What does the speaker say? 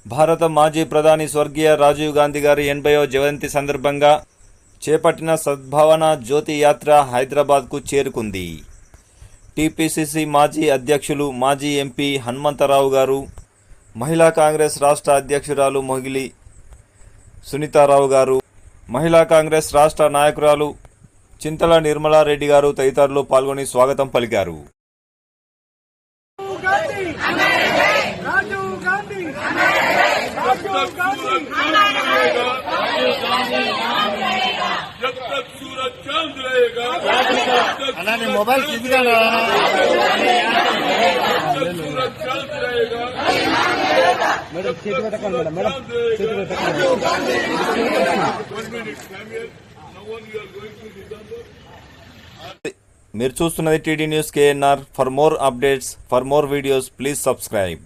భారత మాజీ ప్రధాని స్వర్గీయ రాజీవ్ గాంధీ గారి 80వ జయంతి సందర్భంగా చేపట్టిన సద్భావన జ్యోతి యాత్ర హైదరాబాద్కు చేరుకుంది. టీపీసీసీ మాజీ అధ్యక్షులు మాజీ ఎంపీ హనుమంతరావు గారు, మహిళా కాంగ్రెస్ రాష్ట్ర అధ్యక్షురాలు మొగిలి సునీతారావు గారు, మహిళా కాంగ్రెస్ రాష్ట్ర నాయకురాలు చింతల నిర్మలారెడ్డి గారు తదితరులు పాల్గొని స్వాగతం పలికారు. मोबाइल किसी का मैडम చేతి పెట్టకండి మేడం చేతి పెట్టకండి మీరు చూస్తున్నది TD news KNR. For more updates, for more videos please subscribe.